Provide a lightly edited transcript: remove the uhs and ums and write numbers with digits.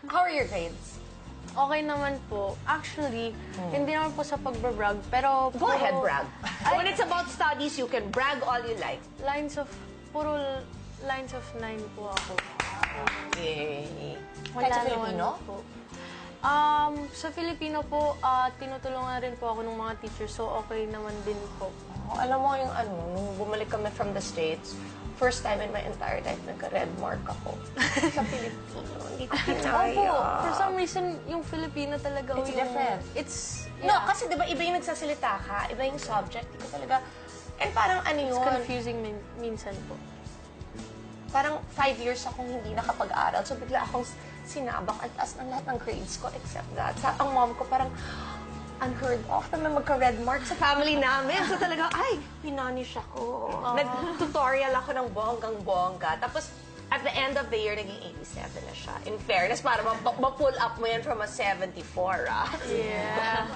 How are your grades? Okay naman po. Actually, hindi naman po sa pagbabrag, pero... Go ahead, brag. When it's about studies, you can brag all you like. Puro lines of 9 po ako. Yay. Wala Kahit sa naman Filipino? Po. Sa Filipino po, tinutulungan rin po ako ng mga teachers, so okay naman din po. Oh, alam mo yung nung bumalik kami from the States, first time in my entire life, nagka-red mark ako. Sa Filipino, hindi ko kinaya. For some reason, yung Filipino talaga It's different. No, kasi diba iba yung nagsasalita ka, iba yung subject, di ko talaga... And parang It's confusing minsan po. Parang 5 years akong hindi nakapag-aral, so bigla akong sinabak at taas ng lahat ng grades ko except that. Ang mom ko parang unheard of naman magka-red mark sa family namin. So talaga, ay, pinanish ako. Nag-tutorial ako ng bonggang-bongga. Tapos, at the end of the year, naging 87 na siya. In fairness, para ma-pull up mo yan from a 74, ah. Yeah.